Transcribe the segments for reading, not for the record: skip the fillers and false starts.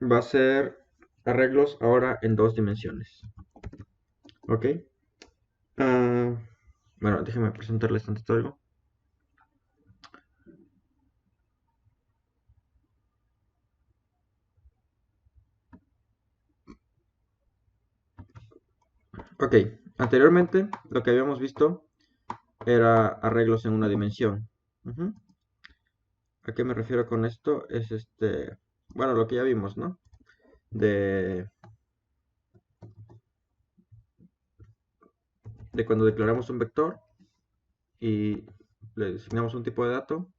va a ser arreglos ahora en dos dimensiones. ¿Ok? Ah, bueno, déjenme presentarles tantito algo. Ok, anteriormente lo que habíamos visto era arreglos en una dimensión. Ujú. ¿A qué me refiero con esto? Es bueno, lo que ya vimos, ¿no? De, de cuando declaramos un vector y le designamos un tipo de dato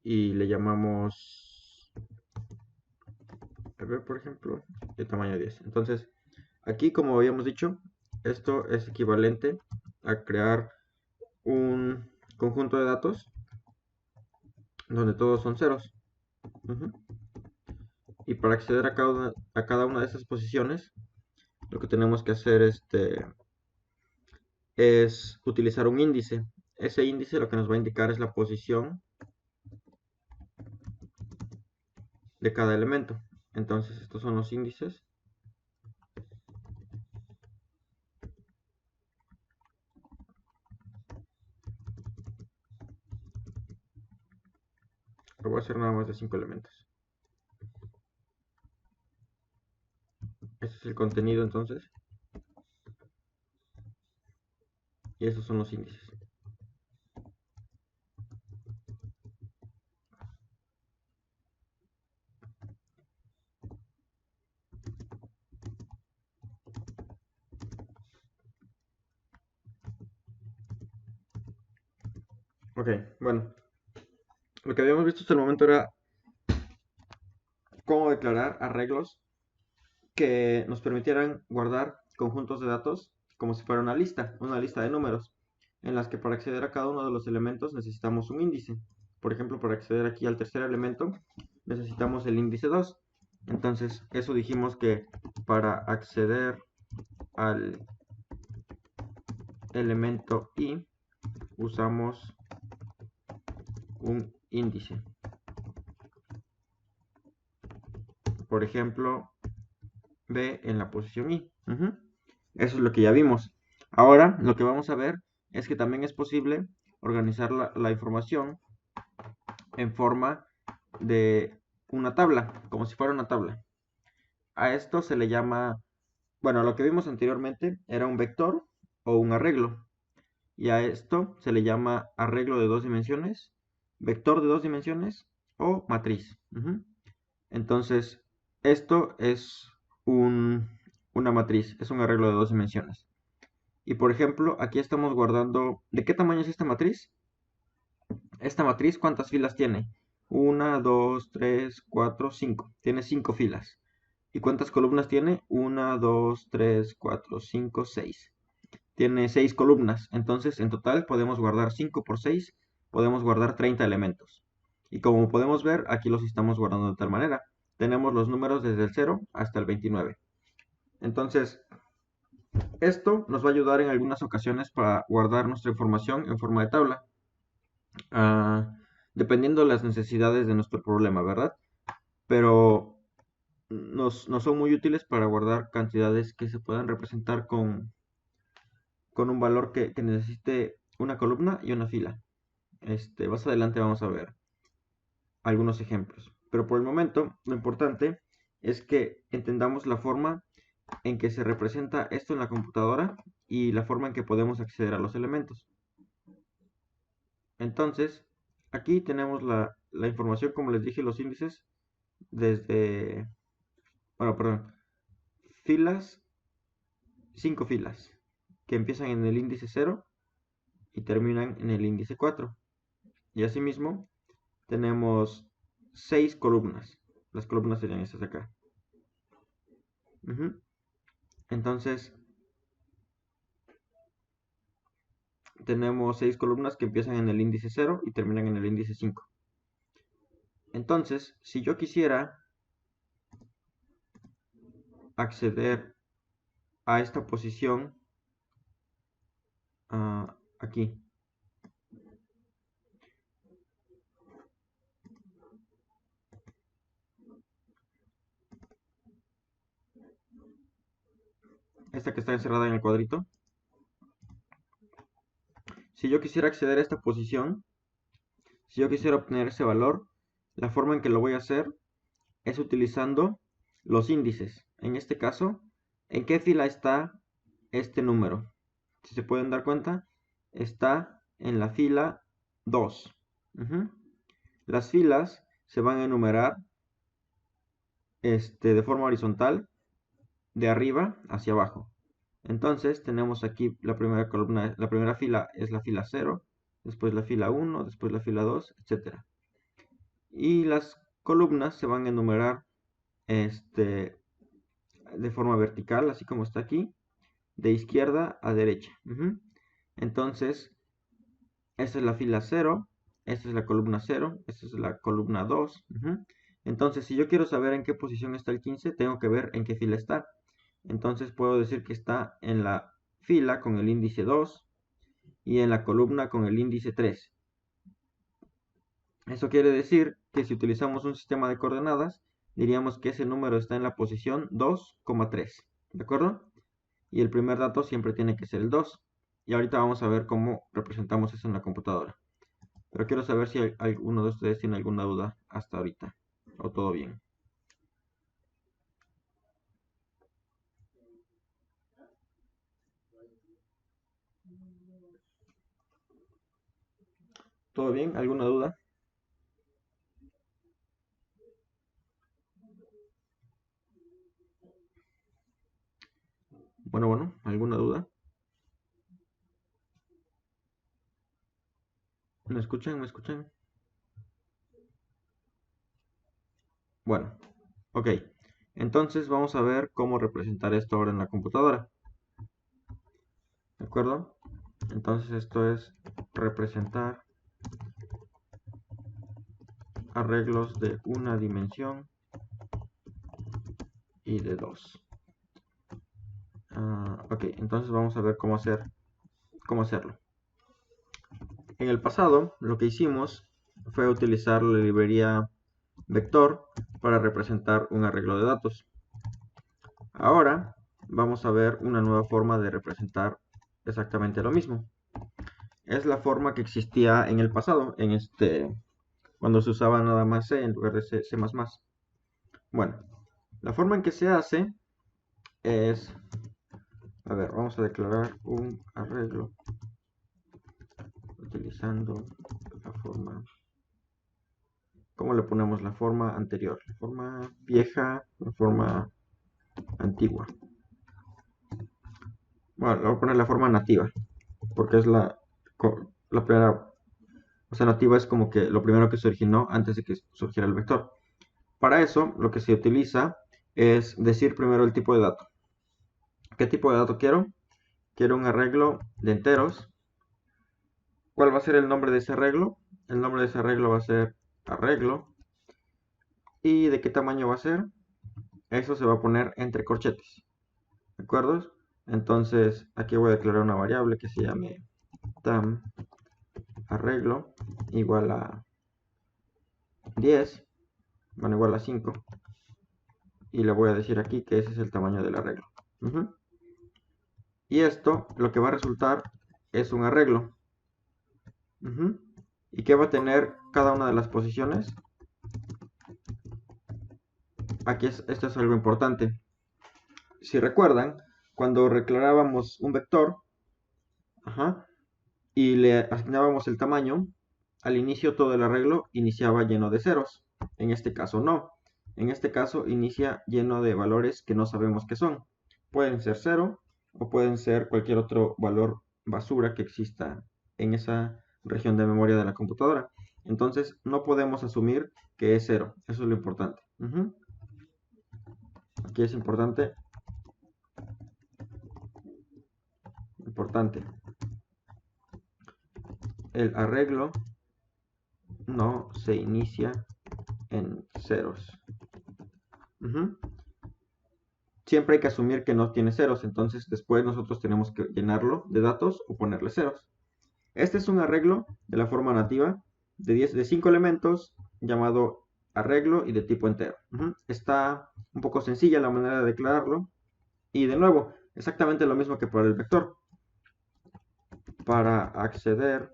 y le llamamos, a ver, por ejemplo, de tamaño 10. Entonces, aquí, como habíamos dicho, esto es equivalente a crear un conjunto de datos donde todos son ceros. Ujú. Y para acceder a cada una de esas posiciones, lo que tenemos que hacer es utilizar un índice. Ese índice lo que nos va a indicar es la posición de cada elemento. Entonces, estos son los índices. Lo voy a hacer nada más de 5 elementos. Este es el contenido entonces. Y estos son los índices. Ok, bueno. Lo que habíamos visto hasta el momento era cómo declarar arreglos que nos permitieran guardar conjuntos de datos como si fuera una lista de números, en las que para acceder a cada uno de los elementos necesitamos un índice. Por ejemplo, para acceder aquí al tercer elemento necesitamos el índice 2. Entonces, eso dijimos que para acceder al elemento i usamos un índice. Por ejemplo, b en la posición i. Eso es lo que ya vimos. Ahora lo que vamos a ver es que también es posible organizar la información en forma de una tabla, como si fuera una tabla. A esto se le llama, bueno, lo que vimos anteriormente era un vector o un arreglo. Y a esto se le llama arreglo de dos dimensiones, vector de dos dimensiones o matriz. Entonces, esto es una matriz, es un arreglo de dos dimensiones. Y por ejemplo, aquí estamos guardando, ¿de qué tamaño es esta matriz? Esta matriz, ¿cuántas filas tiene? 1, 2, 3, 4, 5. Tiene 5 filas. ¿Y cuántas columnas tiene? 1, 2, 3, 4, 5, 6. Tiene 6 columnas. Entonces, en total podemos guardar 5 por 6. Podemos guardar 30 elementos. Y como podemos ver, aquí los estamos guardando de tal manera. Tenemos los números desde el 0 hasta el 29. Entonces, esto nos va a ayudar en algunas ocasiones para guardar nuestra información en forma de tabla, ah, dependiendo de las necesidades de nuestro problema, ¿verdad? Pero nos son muy útiles para guardar cantidades que se puedan representar con un valor que necesite una columna y una fila. Más adelante vamos a ver algunos ejemplos. Pero por el momento, lo importante es que entendamos la forma en que se representa esto en la computadora y la forma en que podemos acceder a los elementos. Entonces, aquí tenemos la información, como les dije, los índices desde, bueno, perdón, filas, 5 filas, que empiezan en el índice 0 y terminan en el índice 4. Y asimismo, tenemos 6 columnas. Las columnas serían estas de acá. Entonces, tenemos 6 columnas que empiezan en el índice 0 y terminan en el índice 5. Entonces, si yo quisiera acceder a esta posición aquí, esta que está encerrada en el cuadrito. Si yo quisiera acceder a esta posición, si yo quisiera obtener ese valor, la forma en que lo voy a hacer es utilizando los índices. En este caso, ¿en qué fila está este número? Si se pueden dar cuenta, está en la fila 2. Las filas se van a enumerar de forma horizontal, de arriba hacia abajo. Entonces tenemos aquí la primera columna, la primera fila es la fila 0, después la fila 1, después la fila 2, etc. Y las columnas se van a enumerar de forma vertical, así como está aquí, de izquierda a derecha. Entonces, esta es la fila 0, esta es la columna 0, esta es la columna 2. Entonces, si yo quiero saber en qué posición está el 15, tengo que ver en qué fila está. Entonces puedo decir que está en la fila con el índice 2 y en la columna con el índice 3. Eso quiere decir que si utilizamos un sistema de coordenadas, diríamos que ese número está en la posición 2,3. ¿De acuerdo? Y el primer dato siempre tiene que ser el 2. Y ahorita vamos a ver cómo representamos eso en la computadora. Pero quiero saber si alguno de ustedes tiene alguna duda hasta ahorita. ¿O todo bien? ¿Todo bien? ¿Alguna duda? Bueno, ¿alguna duda? ¿Me escuchan? ¿Me escuchan? Bueno, ok. Entonces vamos a ver cómo representar esto ahora en la computadora. ¿De acuerdo? Entonces esto es representar arreglos de una dimensión y de dos. Ok, entonces vamos a ver cómo hacerlo. En el pasado, lo que hicimos fue utilizar la librería vector para representar un arreglo de datos. Ahora vamos a ver una nueva forma de representar exactamente lo mismo. Es la forma que existía en el pasado, cuando se usaba nada más C en lugar de C++. Bueno, la forma en que se hace es, a ver, vamos a declarar un arreglo utilizando la forma, ¿cómo le ponemos? La forma anterior, la forma vieja, la forma antigua. Bueno, le voy a poner la forma nativa, porque es la primera, o sea, nativa es como que lo primero que se originó antes de que surgiera el vector. Para eso, lo que se utiliza es decir primero el tipo de dato. ¿Qué tipo de dato quiero? Quiero un arreglo de enteros. ¿Cuál va a ser el nombre de ese arreglo? El nombre de ese arreglo va a ser arreglo. ¿Y de qué tamaño va a ser? Eso se va a poner entre corchetes. ¿De acuerdo? Entonces, aquí voy a declarar una variable que se llame tam arreglo igual a 10, bueno, igual a 5. Y le voy a decir aquí que ese es el tamaño del arreglo. Y esto, lo que va a resultar es un arreglo. ¿Y qué va a tener cada una de las posiciones? Aquí esto es algo importante. Si recuerdan, cuando declarábamos un vector y le asignábamos el tamaño, al inicio todo el arreglo iniciaba lleno de ceros. En este caso no. En este caso inicia lleno de valores que no sabemos qué son. Pueden ser 0 o pueden ser cualquier otro valor basura que exista en esa región de memoria de la computadora. Entonces no podemos asumir que es 0. Eso es lo importante. Aquí es importante. El arreglo no se inicia en ceros. Siempre hay que asumir que no tiene ceros, entonces después nosotros tenemos que llenarlo de datos o ponerle ceros. Este es un arreglo de la forma nativa de 5 elementos llamado arreglo y de tipo entero. Está un poco sencilla la manera de declararlo. Y de nuevo, Exactamente lo mismo que por el vector. Para acceder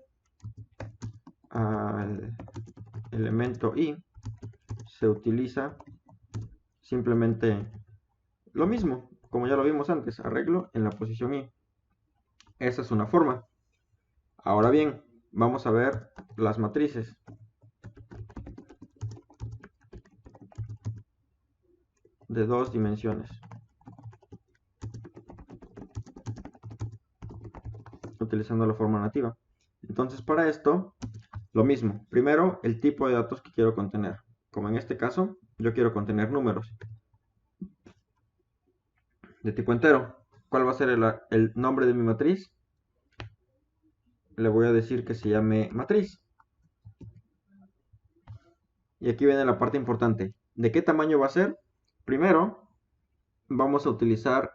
al elemento i se utiliza simplemente lo mismo, como ya lo vimos antes, arreglo en la posición i. Esa es una forma. Ahora bien, vamos a ver las matrices. De 2 dimensiones. Utilizando la forma nativa. Entonces, para esto, lo mismo. Primero, el tipo de datos que quiero contener. Como en este caso, yo quiero contener números de tipo entero. ¿Cuál va a ser el nombre de mi matriz? Le voy a decir que se llame matriz. Y aquí viene la parte importante. ¿De qué tamaño va a ser? Primero, vamos a utilizar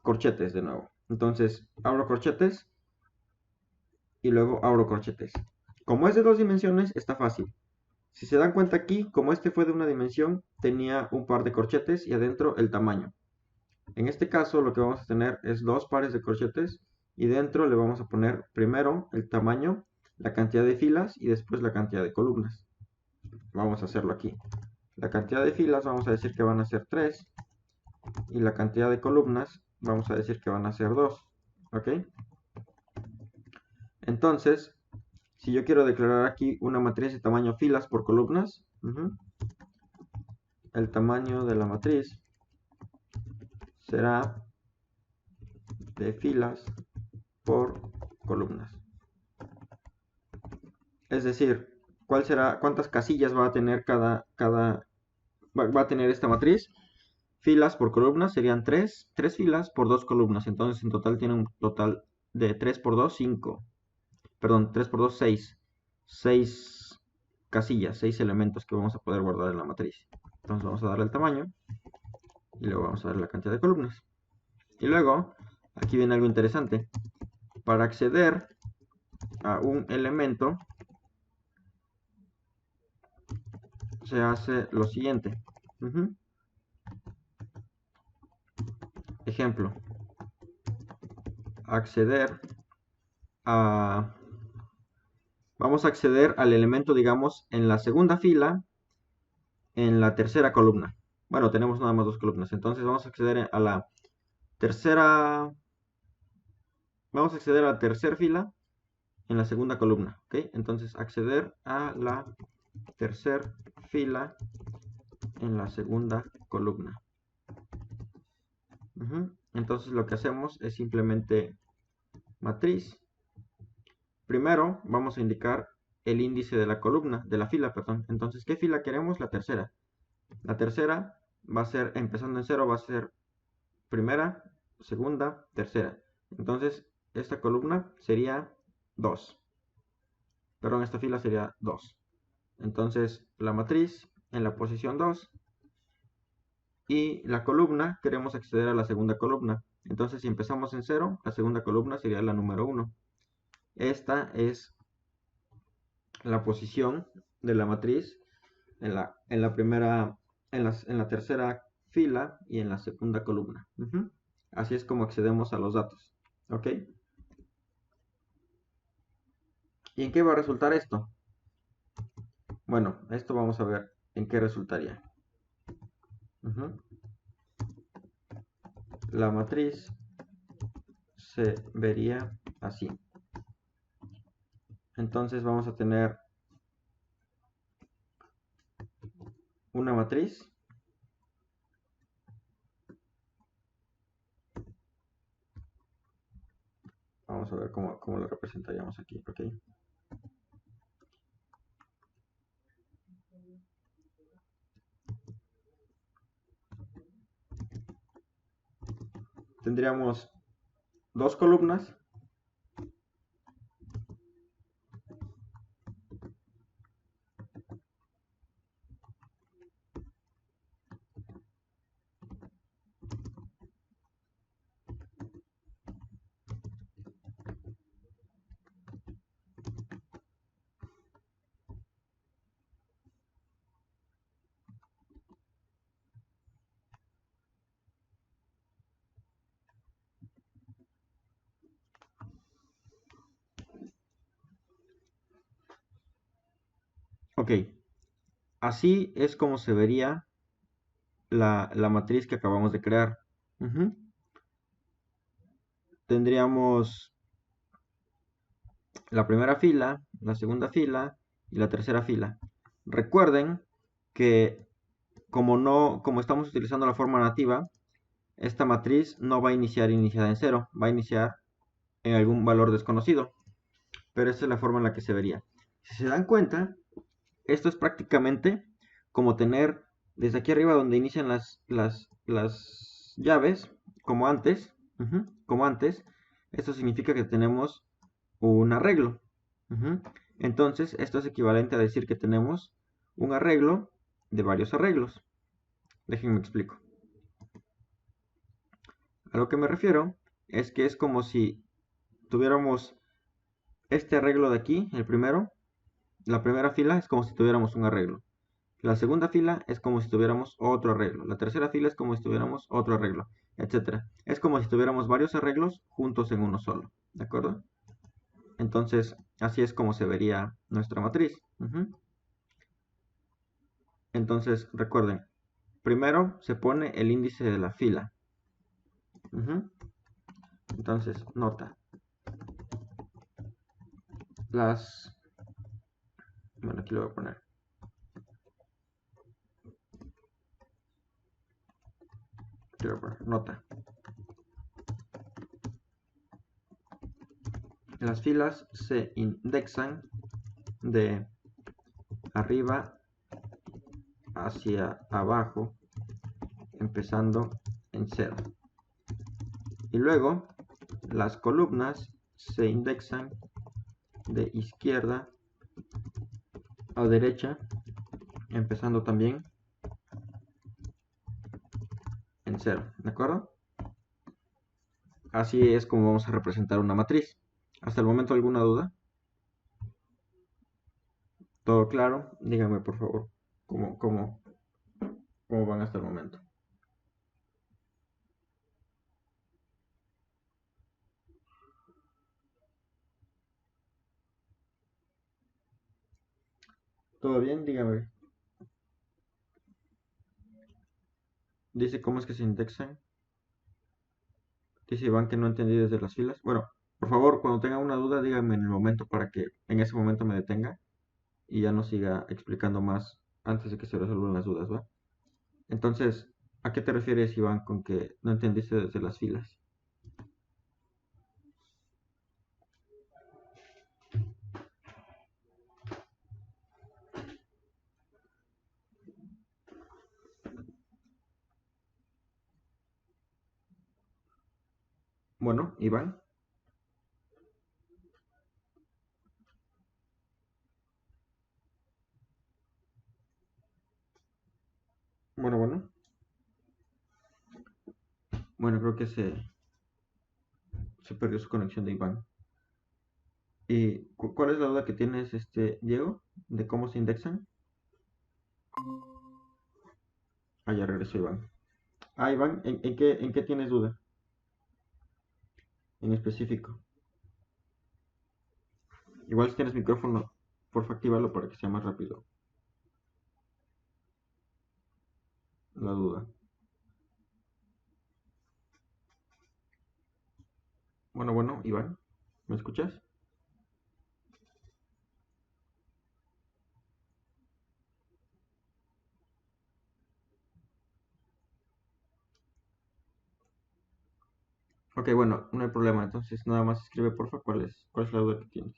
corchetes de nuevo. Entonces, abro corchetes y luego abro corchetes. Como es de 2 dimensiones, está fácil. Si se dan cuenta aquí, como este fue de una dimensión, tenía un par de corchetes y adentro el tamaño. En este caso lo que vamos a tener es 2 pares de corchetes y dentro le vamos a poner primero el tamaño, la cantidad de filas y después la cantidad de columnas. Vamos a hacerlo aquí. La cantidad de filas vamos a decir que van a ser 3 y la cantidad de columnas vamos a decir que van a ser 2. ¿Ok? Entonces, si yo quiero declarar aquí una matriz de tamaño filas por columnas, el tamaño de la matriz será de filas por columnas. Es decir, cuántas casillas va a tener va a tener esta matriz. Filas por columnas serían 3 filas por 2 columnas. Entonces en total tiene un total de 3 por 2, 5. Perdón, 3 por 2, 6. 6 casillas, 6 elementos que vamos a poder guardar en la matriz. Entonces vamos a darle el tamaño y luego vamos a darle la cantidad de columnas. Y luego, aquí viene algo interesante. Para acceder a un elemento se hace lo siguiente. Ejemplo, acceder a... Vamos a acceder al elemento, digamos, en la segunda fila, en la tercera columna. Bueno, tenemos nada más 2 columnas, entonces vamos a acceder a la tercera... Vamos a acceder a la tercera fila en la segunda columna, ¿ok? Entonces, acceder a la tercera fila en la segunda columna. Entonces lo que hacemos es simplemente matriz. Primero vamos a indicar el índice de la columna, de la fila, perdón. Entonces, ¿qué fila queremos? La tercera. La tercera va a ser, empezando en 0, va a ser primera, segunda, tercera. Entonces, esta columna sería 2. Perdón, esta fila sería 2. Entonces, la matriz en la posición 2 y la columna queremos acceder a la segunda columna. Entonces, si empezamos en 0, la segunda columna sería la número 1. Esta es la posición de la matriz en la primera, en la tercera fila y en la segunda columna. Así es como accedemos a los datos. ¿Ok? ¿Y en qué va a resultar esto? Bueno, esto vamos a ver en qué resultaría. La matriz se vería así. Entonces vamos a tener una matriz vamos a ver cómo lo representaríamos aquí, ¿ok? Tendríamos 2 columnas Ok, así es como se vería la matriz que acabamos de crear. Ujú. Tendríamos la primera fila, la segunda fila y la tercera fila. Recuerden que como estamos utilizando la forma nativa, esta matriz no va a iniciar iniciada en cero, va a iniciar en algún valor desconocido. Pero esta es la forma en la que se vería. Si se dan cuenta, esto es prácticamente como tener desde aquí arriba donde inician las llaves, como antes, como antes, esto significa que tenemos un arreglo. Entonces, esto es equivalente a decir que tenemos un arreglo de varios arreglos. Déjenme explico. A lo que me refiero es que es como si tuviéramos este arreglo de aquí, el primero. La primera fila es como si tuviéramos un arreglo. La segunda fila es como si tuviéramos otro arreglo. La tercera fila es como si tuviéramos otro arreglo, etcétera. Es como si tuviéramos varios arreglos juntos en uno solo. ¿De acuerdo? Entonces, así es como se vería nuestra matriz. Entonces, recuerden, primero se pone el índice de la fila. Entonces, nota. Bueno, aquí lo voy a poner. Nota. Las filas se indexan de arriba hacia abajo, empezando en 0. Y luego las columnas se indexan de izquierda a derecha, empezando también en 0. ¿De acuerdo? Así es como vamos a representar una matriz. ¿Hasta el momento alguna duda? ¿Todo claro? Díganme por favor cómo van hasta el momento. ¿Todo bien? Dígame. Dice cómo es que se indexan. Dice Iván que no entendí desde las filas. Bueno, por favor, cuando tenga una duda, díganme en el momento para que en ese momento me detenga y ya no siga explicando más antes de que se resuelvan las dudas, ¿va? Entonces, ¿a qué te refieres, Iván, con que no entendiste desde las filas? Bueno, Iván. Bueno. Bueno, creo que se perdió su conexión de Iván. ¿Y cuál es la duda que tienes, Diego, de cómo se indexan? Ah, ya regresó Iván. Ah, Iván, ¿en qué tienes duda? En específico. Igual si tienes micrófono, porfa, actívalo para que sea más rápido la duda. Bueno, Iván, ¿me escuchas? Ok, bueno, no hay problema. Entonces nada más escribe porfa cuál es la duda que tienes.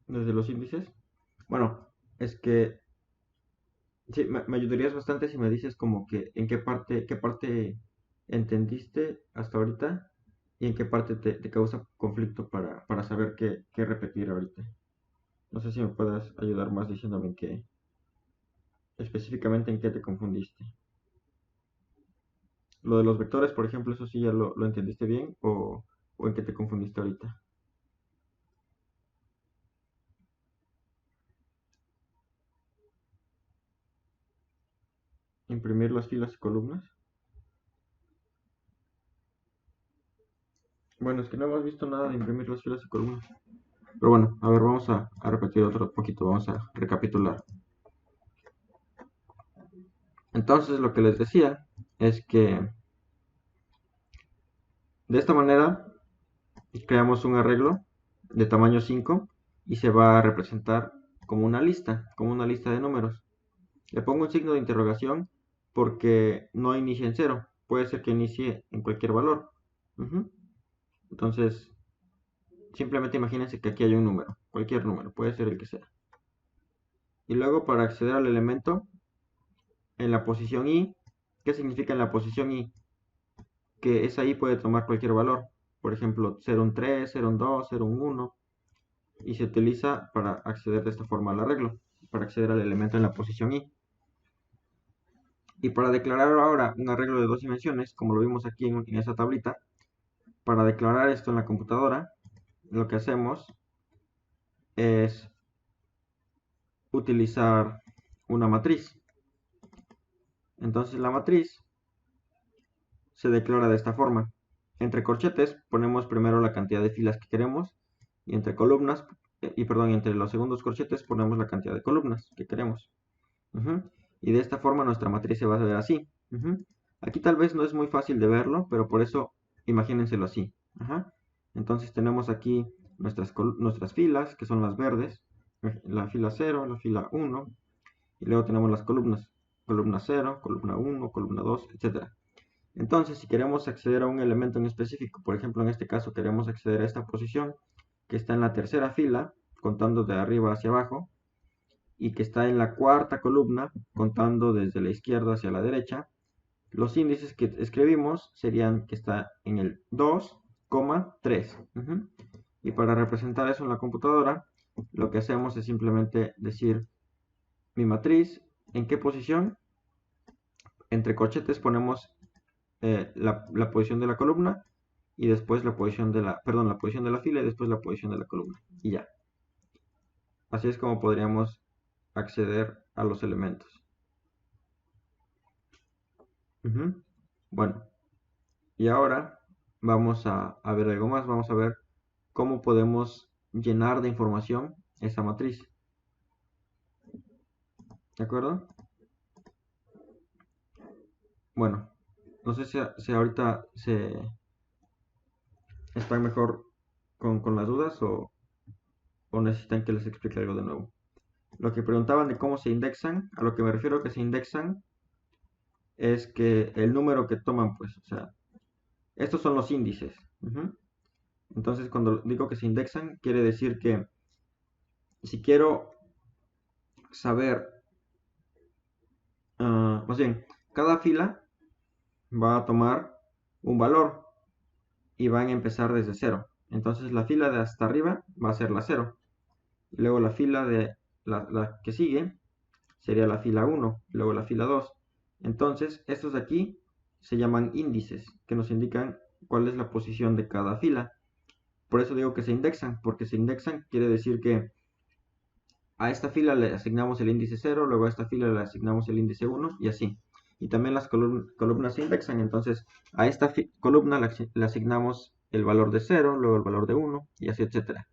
¿Desde los índices? Bueno, es que sí, me ayudarías bastante si me dices como que en qué parte entendiste hasta ahorita y en qué parte te causa conflicto para saber qué repetir ahorita. No sé si me puedas ayudar más diciéndome específicamente en qué te confundiste. Lo de los vectores, por ejemplo, eso sí ya lo entendiste bien o en qué te confundiste ahorita. Imprimir las filas y columnas. Bueno, es que no hemos visto nada de imprimir las filas y columnas. Pero bueno, a ver, vamos a repetir otro poquito, vamos a recapitular. Entonces, lo que les decía es que de esta manera creamos un arreglo de tamaño 5 y se va a representar como una lista de números. Le pongo un signo de interrogación porque no inicia en cero, puede ser que inicie en cualquier valor. Entonces, simplemente imagínense que aquí hay un número, cualquier número, puede ser el que sea. Y luego para acceder al elemento, en la posición i, ¿qué significa en la posición i? Que esa i puede tomar cualquier valor, por ejemplo, 0 un 3, 0 un 2, 0 un 1, y se utiliza para acceder de esta forma al arreglo, para acceder al elemento en la posición i. Y para declarar ahora un arreglo de dos dimensiones, como lo vimos aquí en esa tablita, para declarar esto en la computadora, lo que hacemos es utilizar una matriz. Entonces la matriz se declara de esta forma. Entre corchetes ponemos primero la cantidad de filas que queremos y entre columnas, entre los segundos corchetes ponemos la cantidad de columnas que queremos. Y de esta forma nuestra matriz se va a ver así. Aquí tal vez no es muy fácil de verlo, pero por eso imagínenselo así. Entonces tenemos aquí nuestras filas, que son las verdes, la fila 0, la fila 1, y luego tenemos las columnas, columna 0, columna 1, columna 2, etc. Entonces, si queremos acceder a un elemento en específico, por ejemplo, en este caso queremos acceder a esta posición, que está en la tercera fila, contando de arriba hacia abajo, y que está en la cuarta columna, contando desde la izquierda hacia la derecha, los índices que escribimos serían que está en el 2,3. Y para representar eso en la computadora, lo que hacemos es simplemente decir mi matriz, ¿en qué posición? Entre corchetes ponemos la posición de la columna y después la posición de la posición de la fila y después la posición de la columna. Y ya. Así es como podríamos acceder a los elementos. Bueno, y ahora vamos a ver algo más. Vamos a ver cómo podemos llenar de información esa matriz. ¿De acuerdo? Bueno, no sé si ahorita están mejor con las dudas o necesitan que les explique algo de nuevo. Lo que preguntaban de cómo se indexan, a lo que me refiero que se indexan es que el número que toman, pues, o sea, estos son los índices. Entonces, cuando digo que se indexan, quiere decir que si quiero saber, más bien, cada fila va a tomar un valor y van a empezar desde cero. Entonces, la fila de hasta arriba va a ser la 0. Y luego la fila de la que sigue sería la fila 1, luego la fila 2. Entonces, estos de aquí se llaman índices, que nos indican cuál es la posición de cada fila. Por eso digo que se indexan, porque se indexan quiere decir que a esta fila le asignamos el índice 0, luego a esta fila le asignamos el índice 1 y así. Y también las columnas se indexan, entonces a esta columna le asignamos el valor de 0, luego el valor de 1 y así, etcétera.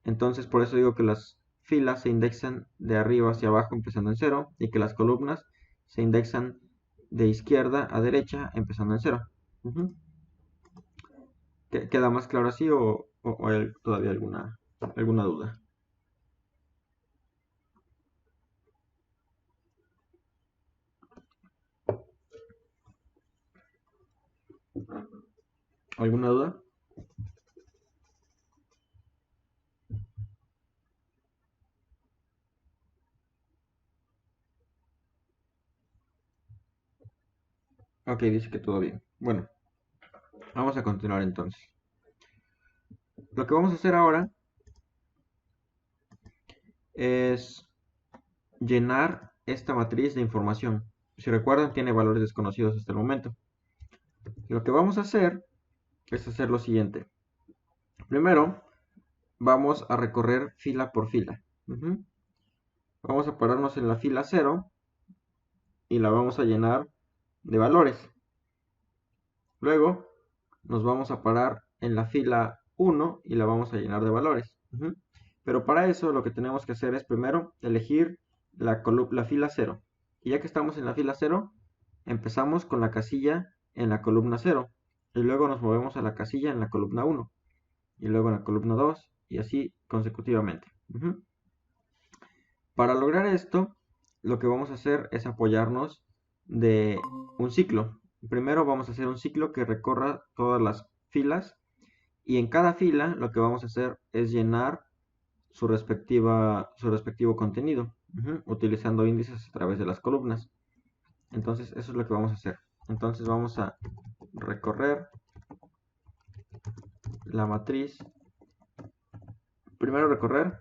Entonces por eso digo que las filas se indexan de arriba hacia abajo empezando en 0 y que las columnas se indexan de izquierda a derecha empezando en 0. ¿Queda más claro así o hay todavía alguna duda? ¿Alguna duda? Ok, dice que todo bien. Bueno, vamos a continuar entonces. Lo que vamos a hacer ahora es llenar esta matriz de información. Si recuerdan, tiene valores desconocidos hasta el momento. Lo que vamos a hacer es hacer lo siguiente. Primero, vamos a recorrer fila por fila. Vamos a pararnos en la fila 0 y la vamos a llenar de valores. Luego, nos vamos a parar en la fila 1 y la vamos a llenar de valores. Pero para eso lo que tenemos que hacer es primero elegir la fila 0. Y ya que estamos en la fila 0, empezamos con la casilla en la columna 0. Y luego nos movemos a la casilla en la columna 1. Y luego en la columna 2. Y así consecutivamente. Para lograr esto, lo que vamos a hacer es apoyarnos de un ciclo. Primero vamos a hacer un ciclo que recorra todas las filas. Y en cada fila lo que vamos a hacer es llenar su respectivo contenido, utilizando índices a través de las columnas. Entonces eso es lo que vamos a hacer. Entonces vamos a recorrer la matriz. Primero recorrer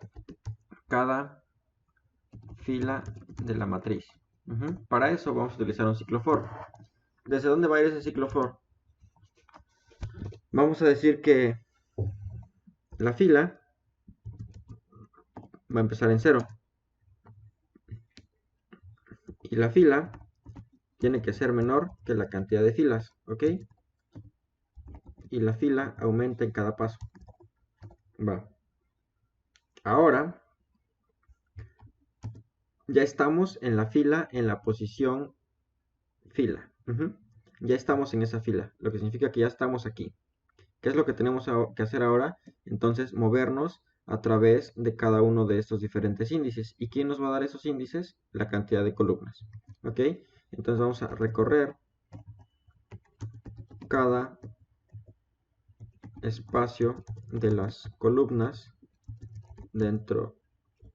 cada fila de la matriz. Para eso vamos a utilizar un ciclo for. ¿Desde dónde va a ir ese ciclo for? Vamos a decir que la fila va a empezar en 0. Y la fila tiene que ser menor que la cantidad de filas, ¿ok? Y la fila aumenta en cada paso. Va. Ahora ya estamos en la fila, en la posición fila. Ya estamos en esa fila, lo que significa que ya estamos aquí. ¿Qué es lo que tenemos que hacer ahora? Entonces, movernos a través de cada uno de estos diferentes índices. ¿Y quién nos va a dar esos índices? La cantidad de columnas. ¿Ok? Entonces vamos a recorrer cada espacio de las columnas dentro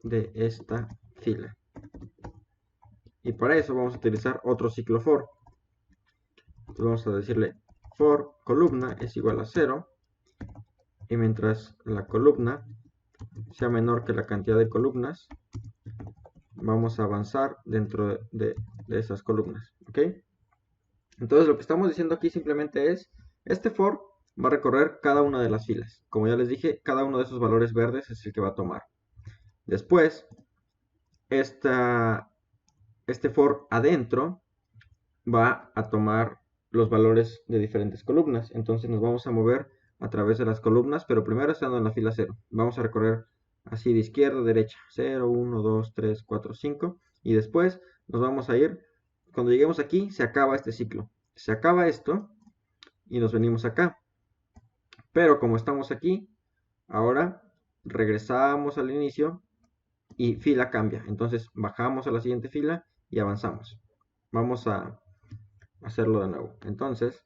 de esta fila. Y para eso vamos a utilizar otro ciclo for. Entonces vamos a decirle for columna es igual a 0. Y mientras la columna sea menor que la cantidad de columnas, vamos a avanzar dentro de esas columnas. ¿Ok? Entonces lo que estamos diciendo aquí simplemente es, este for va a recorrer cada una de las filas. Como ya les dije, cada uno de esos valores verdes es el que va a tomar. Después, este for adentro va a tomar los valores de diferentes columnas. Entonces nos vamos a mover a través de las columnas, pero primero estando en la fila 0. Vamos a recorrer así de izquierda a derecha. 0, 1, 2, 3, 4, 5. Y después nos vamos a ir. Cuando lleguemos aquí, se acaba este ciclo. Se acaba esto y nos venimos acá. Pero como estamos aquí, ahora regresamos al inicio y fila cambia. Entonces bajamos a la siguiente fila y avanzamos. Vamos a hacerlo de nuevo. Entonces,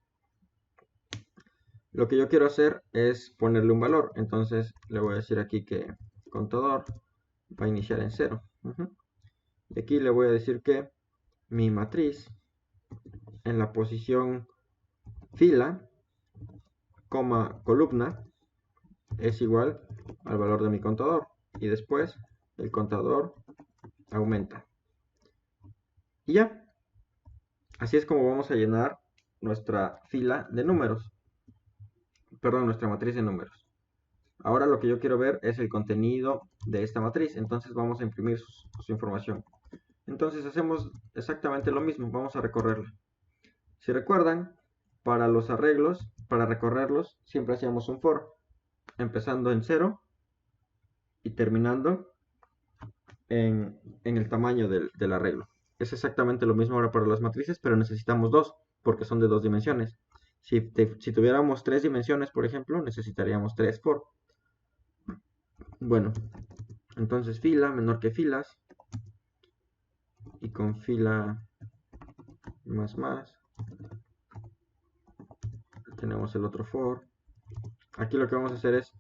lo que yo quiero hacer es ponerle un valor. Entonces le voy a decir aquí que contador va a iniciar en 0. Y aquí le voy a decir que mi matriz en la posición fila, coma columna, es igual al valor de mi contador. Y después el contador aumenta. Y ya. Así es como vamos a llenar nuestra fila de números. Perdón, nuestra matriz de números. Ahora lo que yo quiero ver es el contenido de esta matriz. Entonces vamos a imprimir su información. Entonces hacemos exactamente lo mismo. Vamos a recorrerla. Si recuerdan, para los arreglos, para recorrerlos, siempre hacíamos un for. Empezando en 0 y terminando en el tamaño del arreglo. Es exactamente lo mismo ahora para las matrices, pero necesitamos dos, porque son de 2 dimensiones. Si tuviéramos 3 dimensiones, por ejemplo, necesitaríamos 3 for. Bueno, entonces fila menor que filas. Y con fila más tenemos el otro for. Aquí lo que vamos a hacer es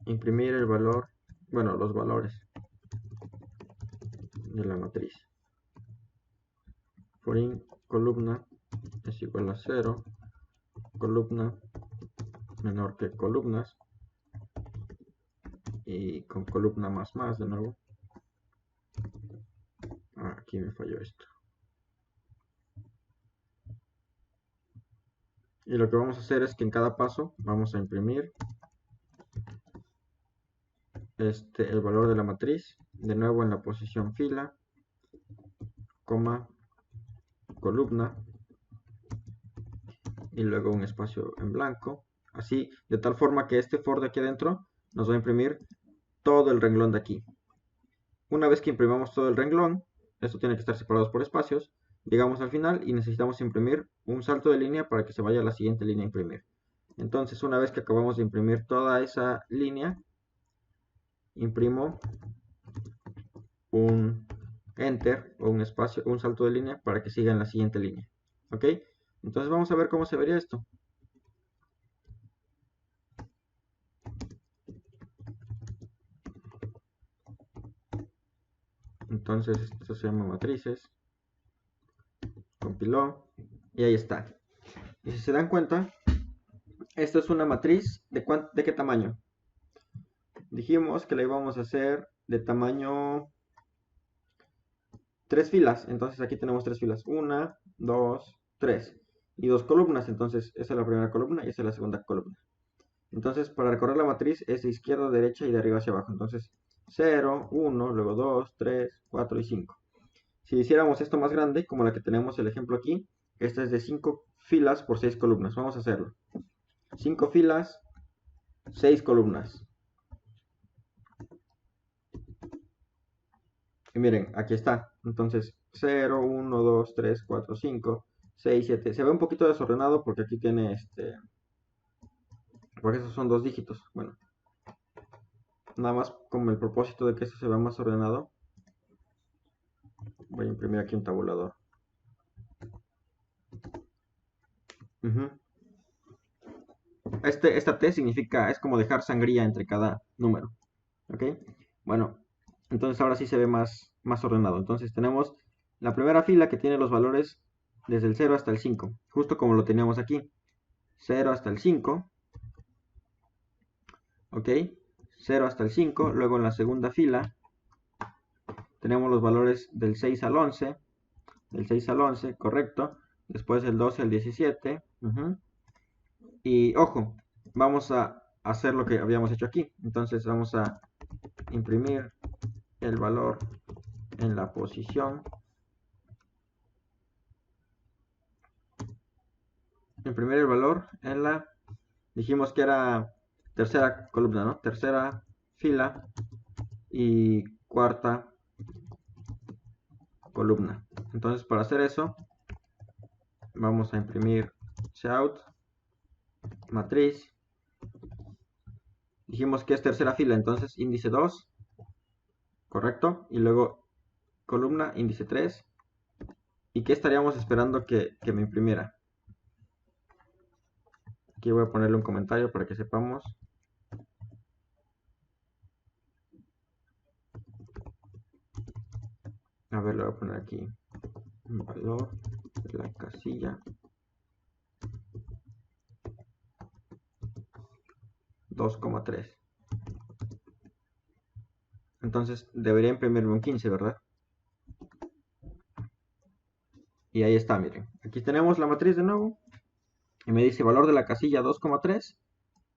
imprimir el valor, bueno, los valores de la matriz. For in columna es igual a 0, columna menor que columnas, y con columna más de nuevo. Aquí me falló esto. Y lo que vamos a hacer es que en cada paso vamos a imprimir el valor de la matriz, de nuevo en la posición fila, coma, columna, y luego un espacio en blanco, así, de tal forma que este for de aquí adentro nos va a imprimir todo el renglón de aquí. Una vez que imprimamos todo el renglón, esto tiene que estar separado por espacios, llegamos al final y necesitamos imprimir un salto de línea para que se vaya a la siguiente línea a imprimir. Entonces, una vez que acabamos de imprimir toda esa línea, imprimo un enter o un espacio, un salto de línea para que siga en la siguiente línea. ¿Ok? Entonces vamos a ver cómo se vería esto. Entonces esto se llama matrices, compiló y ahí está. Y si se dan cuenta, esto es una matriz ¿de qué tamaño? Dijimos que la íbamos a hacer de tamaño 3 filas, entonces aquí tenemos 3 filas, 1, 2, 3 y 2 columnas, entonces esa es la primera columna y esa es la segunda columna. Entonces para recorrer la matriz es de izquierda a derecha y de arriba hacia abajo, entonces 0, 1, luego 2, 3, 4 y 5. Si hiciéramos esto más grande, como la que tenemos el ejemplo aquí, esta es de 5 filas por 6 columnas, vamos a hacerlo. 5 filas, 6 columnas. Y miren, aquí está. Entonces, 0, 1, 2, 3, 4, 5, 6, 7. Se ve un poquito desordenado porque aquí tiene porque esos son 2 dígitos. Bueno, nada más como el propósito de que esto se vea más ordenado, voy a imprimir aquí un tabulador. Esta T significa, es como dejar sangría entre cada número. ¿Ok? Bueno, entonces ahora sí se ve más ordenado. Entonces tenemos la primera fila que tiene los valores desde el 0 hasta el 5, justo como lo teníamos aquí. 0 hasta el 5, ¿ok? 0 hasta el 5, luego en la segunda fila tenemos los valores del 6 al 11, del 6 al 11, correcto, después el 12 al 17, y ojo, vamos a hacer lo que habíamos hecho aquí, entonces vamos a imprimir el valor en la posición, imprimir el valor en la, dijimos que era tercera columna, ¿no? Tercera fila y cuarta columna. Entonces para hacer eso vamos a imprimir shout matriz. Dijimos que es tercera fila, entonces índice 2, correcto, y luego columna índice 3. ¿Y qué estaríamos esperando que me imprimiera? Aquí voy a ponerle un comentario para que sepamos. A ver, le voy a poner aquí un valor de la casilla 2,3. Entonces debería imprimirme un 15, ¿verdad? Y ahí está, miren. Aquí tenemos la matriz de nuevo. Y me dice valor de la casilla 2,3,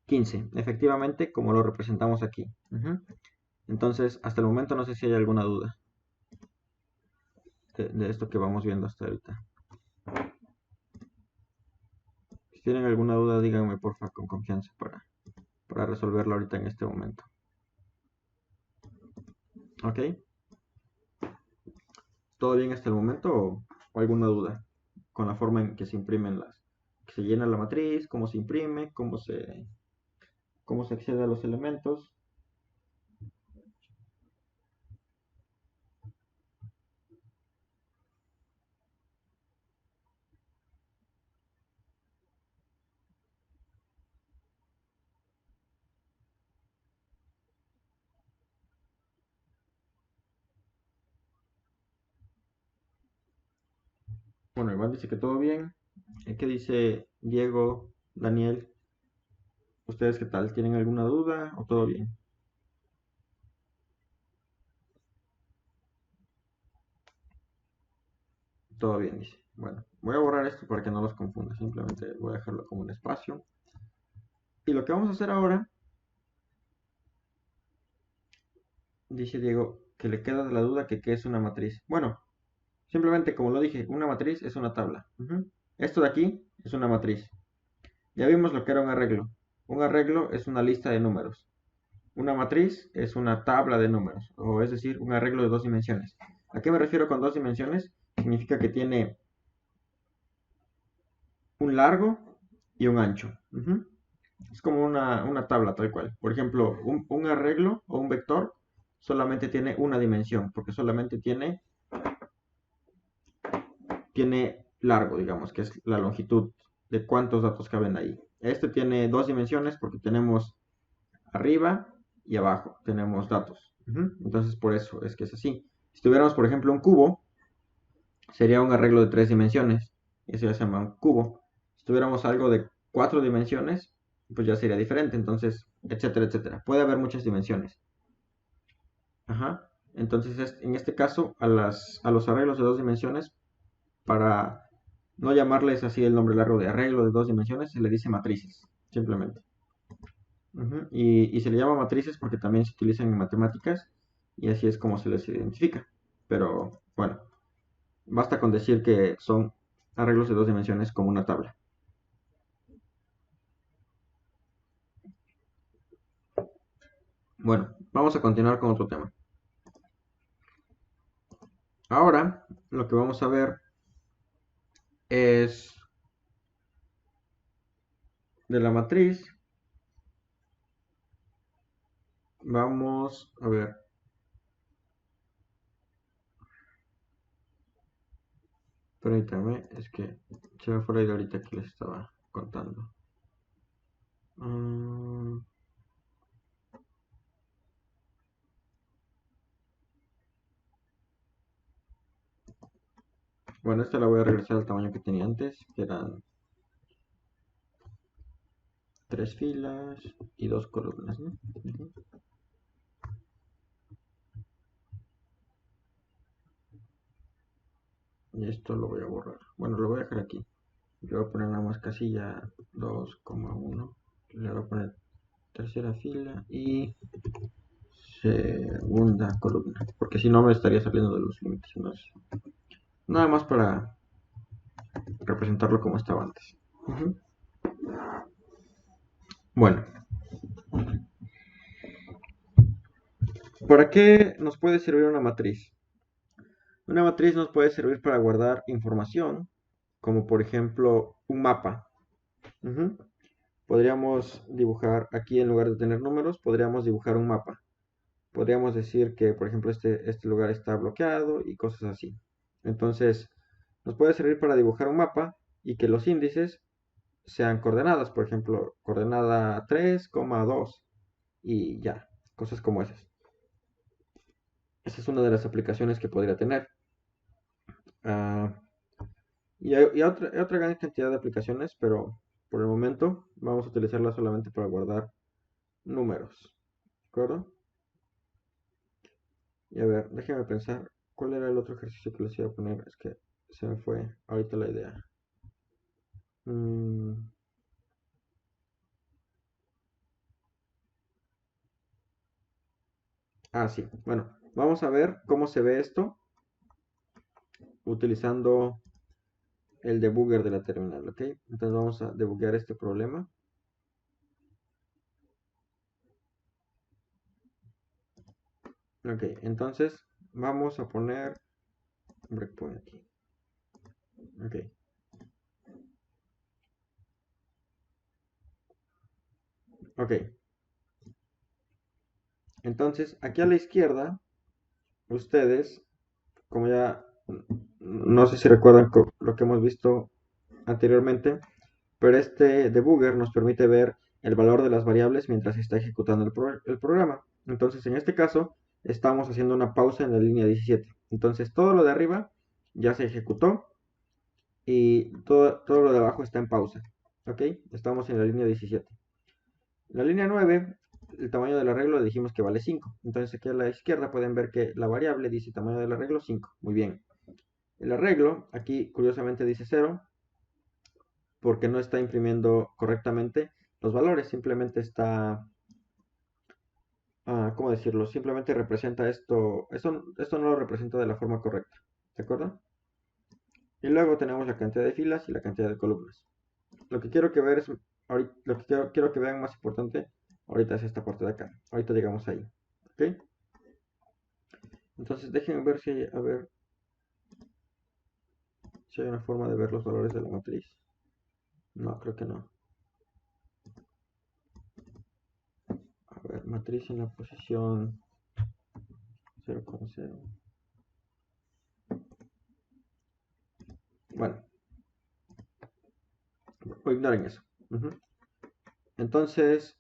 15. Efectivamente, como lo representamos aquí. Entonces, hasta el momento no sé si hay alguna duda de esto que vamos viendo hasta ahorita. Si tienen alguna duda, díganme porfa con confianza para resolverla ahorita en este momento. ¿Ok? ¿Todo bien hasta el momento o alguna duda con la forma en que se imprimen que se llena la matriz, cómo se imprime, cómo se accede a los elementos? Bueno, igual dice que todo bien. ¿Qué dice Diego, Daniel? ¿Ustedes qué tal? ¿Tienen alguna duda o todo bien? Todo bien, dice. Bueno, Voy a borrar esto para que no los confunda. Simplemente voy a dejarlo como un espacio. Y lo que vamos a hacer ahora, dice Diego, que le queda la duda que qué es una matriz. Bueno, simplemente como lo dije, una matriz es una tabla. Esto de aquí es una matriz. Ya vimos lo que era un arreglo. Un arreglo es una lista de números. Una matriz es una tabla de números, o es decir, un arreglo de dos dimensiones. ¿A qué me refiero con dos dimensiones? Significa que tiene un largo y un ancho. Es como una tabla tal cual. Por ejemplo, un arreglo o un vector solamente tiene una dimensión, porque solamente tiene largo, digamos, que es la longitud de cuántos datos caben ahí. Este tiene dos dimensiones porque tenemos arriba y abajo, tenemos datos. Entonces, por eso es que es así. Si tuviéramos, por ejemplo, un cubo, sería un arreglo de tres dimensiones. Eso ya se llama un cubo. Si tuviéramos algo de cuatro dimensiones, pues ya sería diferente. Entonces, etcétera, etcétera. Puede haber muchas dimensiones. Ajá. Entonces, en este caso, a los arreglos de dos dimensiones, para no llamarles así el nombre largo de arreglo de dos dimensiones, se le dice matrices, simplemente. Y se le llama matrices porque también se utilizan en matemáticas y así es como se les identifica. Pero bueno, basta con decir que son arreglos de dos dimensiones como una tabla. Bueno, vamos a continuar con otro tema. Ahora lo que vamos a ver es de la matriz. Vamos a ver. Permítame, es que se me fue la idea ahorita que les estaba contando. Bueno, esta la voy a regresar al tamaño que tenía antes, que eran tres filas y dos columnas, ¿no? Y esto lo voy a borrar. Bueno, lo voy a dejar aquí. Le voy a poner nada más casilla 2,1. Le voy a poner tercera fila y segunda columna. Porque si no me estaría saliendo de los límites. Entonces, nada más para representarlo como estaba antes. Bueno, ¿para qué nos puede servir una matriz? Una matriz nos puede servir para guardar información, como por ejemplo un mapa. Podríamos dibujar aquí, en lugar de tener números, podríamos dibujar un mapa. Podríamos decir que, por ejemplo, este lugar está bloqueado y cosas así. Entonces, nos puede servir para dibujar un mapa y que los índices sean coordenadas. Por ejemplo, coordenada 3,2 y ya, cosas como esas. Esa es una de las aplicaciones que podría tener. Y hay otra gran cantidad de aplicaciones, pero por el momento vamos a utilizarla solamente para guardar números. ¿De acuerdo? Y a ver, déjenme pensar, ¿cuál era el otro ejercicio que les iba a poner? Es que se me fue ahorita la idea. Sí, bueno, vamos a ver cómo se ve esto utilizando el debugger de la terminal, ¿ok? Entonces vamos a debuguear este problema. Ok, entonces vamos a poner un breakpoint aquí. Ok. Ok. Entonces, aquí a la izquierda, ustedes, como ya, no sé si recuerdan lo que hemos visto anteriormente, pero este debugger nos permite ver el valor de las variables mientras se está ejecutando el programa. Entonces, en este caso, estamos haciendo una pausa en la línea 17. Entonces, todo lo de arriba ya se ejecutó y todo lo de abajo está en pausa. ¿Ok? Estamos en la línea 17. La línea 9, el tamaño del arreglo le dijimos que vale 5. Entonces, aquí a la izquierda pueden ver que la variable dice tamaño del arreglo 5. Muy bien. El arreglo, aquí curiosamente dice 0, porque no está imprimiendo correctamente los valores, simplemente está, ¿cómo decirlo? Simplemente representa esto no lo representa de la forma correcta, ¿de acuerdo? Y luego tenemos la cantidad de filas y la cantidad de columnas. Lo que quiero que ver es, ahorita, lo que quiero que vean más importante, ahorita es esta parte de acá. Ahorita llegamos ahí, ¿ok? Entonces déjenme ver si hay una forma de ver los valores de la matriz. No, creo que no. A ver, matriz en la posición 0,0. Bueno, ignoren eso. Entonces,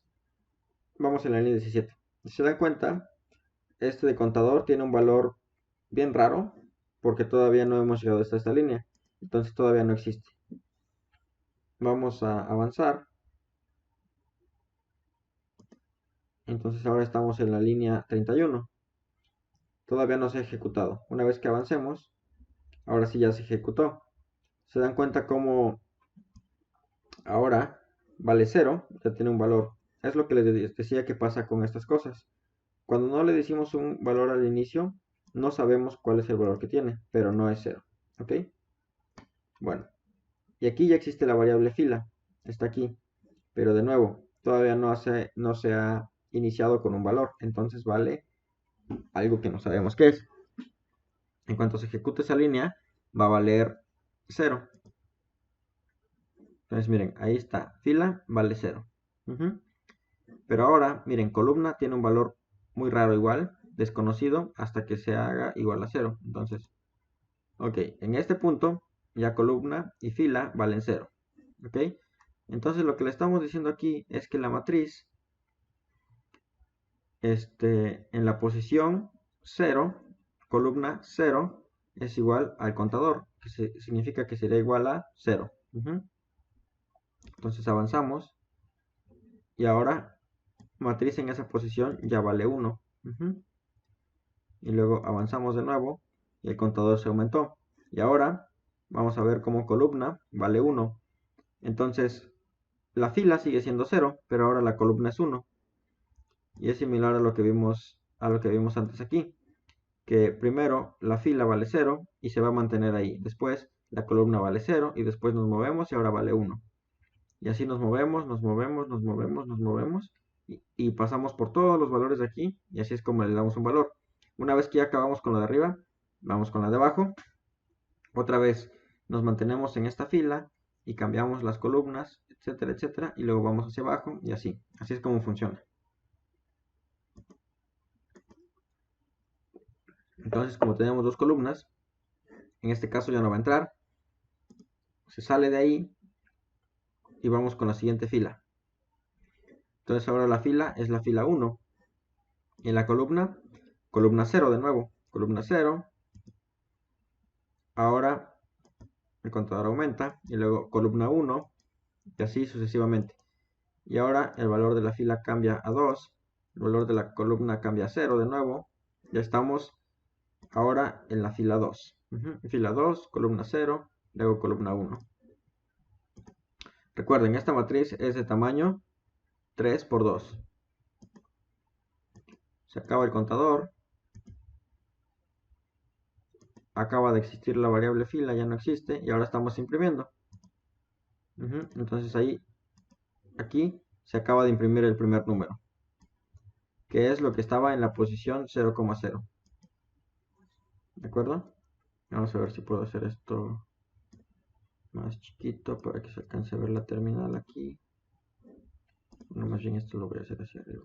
vamos en la línea 17. Si se dan cuenta, este de contador tiene un valor bien raro, porque todavía no hemos llegado hasta esta línea. Entonces todavía no existe. Vamos a avanzar. Entonces ahora estamos en la línea 31. Todavía no se ha ejecutado. Una vez que avancemos, ahora sí ya se ejecutó. Se dan cuenta cómo ahora vale 0, ya tiene un valor. Es lo que les decía que pasa con estas cosas. Cuando no le decimos un valor al inicio, no sabemos cuál es el valor que tiene, pero no es 0. ¿Ok? Bueno, y aquí ya existe la variable fila. Está aquí. Pero de nuevo, todavía no se ha iniciado con un valor. Entonces vale algo que no sabemos qué es. En cuanto se ejecute esa línea, va a valer 0. Entonces miren, ahí está, fila vale 0. Pero ahora, miren, columna tiene un valor muy raro igual, desconocido, hasta que se haga igual a 0. Entonces, ok, en este punto, ya columna y fila valen 0. Ok, entonces lo que le estamos diciendo aquí es que la matriz, en la posición 0, columna 0, es igual al contador, que significa que será igual a 0. Entonces avanzamos y ahora matriz en esa posición ya vale 1. Y luego avanzamos de nuevo y el contador se aumentó. Y ahora vamos a ver cómo columna vale 1. Entonces la fila sigue siendo 0, pero ahora la columna es 1. Y es similar a lo que vimos antes aquí, que primero la fila vale 0 y se va a mantener ahí. Después la columna vale 0 y después nos movemos y ahora vale 1. Y así nos movemos, nos movemos, nos movemos, nos movemos y pasamos por todos los valores de aquí y así es como le damos un valor. Una vez que ya acabamos con la de arriba, vamos con la de abajo. Otra vez nos mantenemos en esta fila y cambiamos las columnas, etcétera, etcétera, y luego vamos hacia abajo y así. Así es como funciona. Entonces, como tenemos dos columnas, en este caso ya no va a entrar. Se sale de ahí y vamos con la siguiente fila. Entonces ahora la fila es la fila 1. Y en la columna 0 de nuevo. Columna 0. Ahora el contador aumenta. Y luego columna 1. Y así sucesivamente. Y ahora el valor de la fila cambia a 2. El valor de la columna cambia a 0 de nuevo. Ya estamos ahora en la fila 2. Fila 2, columna 0, luego columna 1. Recuerden, esta matriz es de tamaño 3 por 2. Se acaba el contador. Acaba de existir la variable fila, ya no existe. Y ahora estamos imprimiendo. Entonces ahí, aquí, se acaba de imprimir el primer número, que es lo que estaba en la posición 0,0. ¿De acuerdo? Vamos a ver si puedo hacer esto más chiquito para que se alcance a ver la terminal aquí. No, más bien esto lo voy a hacer hacia arriba.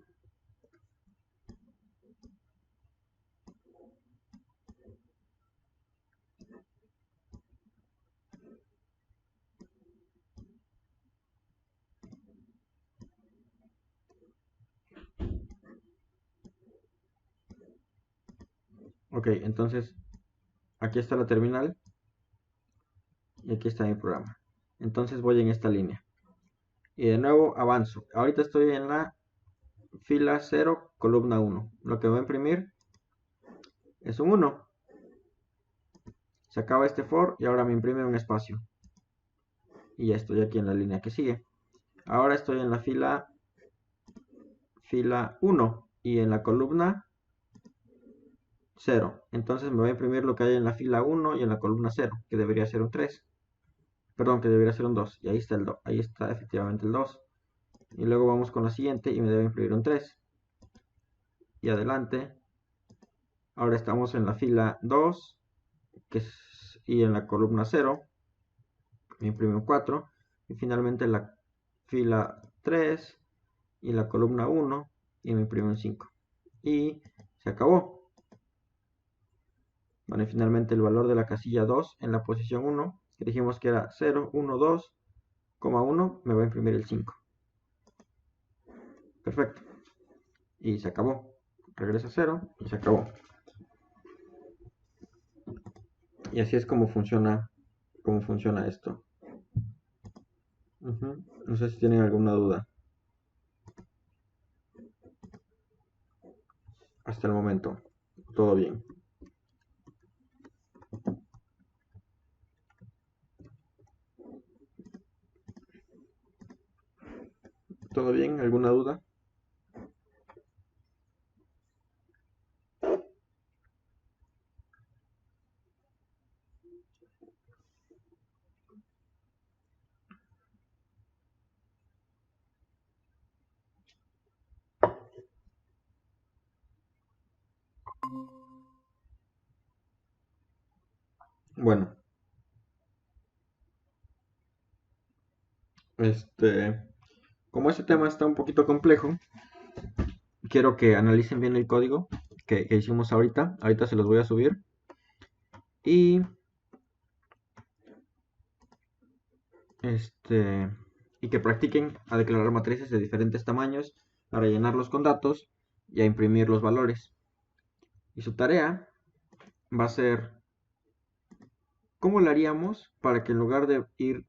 Ok, entonces aquí está la terminal y aquí está mi programa. Entonces voy en esta línea. Y de nuevo avanzo. Ahorita estoy en la fila 0, columna 1. Lo que voy a imprimir es un 1. Se acaba este for y ahora me imprime un espacio. Y ya estoy aquí en la línea que sigue. Ahora estoy en la fila 1 y en la columna 0. Entonces me va a imprimir lo que hay en la fila 1 y en la columna 0, que debería ser un 3. Perdón, que debería ser un 2. Y ahí está ahí está efectivamente el 2. Y luego vamos con la siguiente y me debe imprimir un 3. Y adelante. Ahora estamos en la fila 2 y en la columna 0 me imprime un 4. Y finalmente en la fila 3 y la columna 1 y me imprime un 5. Y se acabó. Bueno, y finalmente el valor de la casilla 2 en la posición 1, que dijimos que era 0, 1, 2, 1, me va a imprimir el 5. Perfecto. Y se acabó. Regresa a 0 y se acabó. Y así es como funciona esto. No sé si tienen alguna duda hasta el momento. Todo bien. ¿Todo bien? ¿Alguna duda? Bueno, como este tema está un poquito complejo, quiero que analicen bien el código que hicimos ahorita. Ahorita se los voy a subir. Y y que practiquen a declarar matrices de diferentes tamaños, a rellenarlos con datos y a imprimir los valores. Y su tarea va a ser, ¿cómo lo haríamos para que en lugar de ir,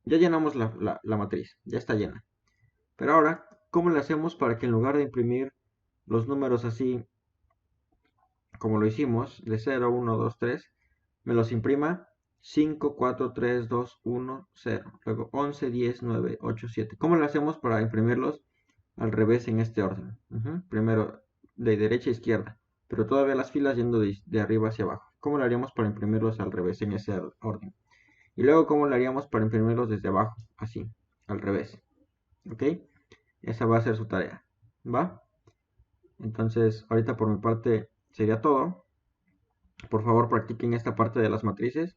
ya llenamos la matriz, ya está llena, pero ahora, ¿cómo le hacemos para que en lugar de imprimir los números así, como lo hicimos, de 0, 1, 2, 3, me los imprima 5, 4, 3, 2, 1, 0, luego 11, 10, 9, 8, 7. ¿Cómo lo hacemos para imprimirlos al revés en este orden? Primero de derecha a izquierda, pero todavía las filas yendo de arriba hacia abajo. ¿Cómo lo haríamos para imprimirlos al revés en ese orden? Y luego, ¿cómo lo haríamos para imprimirlos desde abajo? Así, al revés. ¿Ok? Esa va a ser su tarea. ¿Va? Entonces, ahorita por mi parte sería todo. Por favor, practiquen esta parte de las matrices.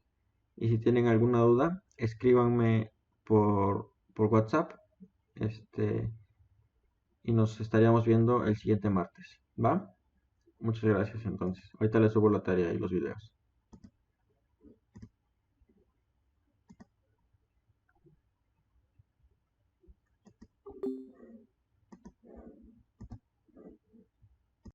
Y si tienen alguna duda, escríbanme por WhatsApp. Y nos estaríamos viendo el siguiente martes. ¿Va? Muchas gracias entonces. Ahorita les subo la tarea y los videos.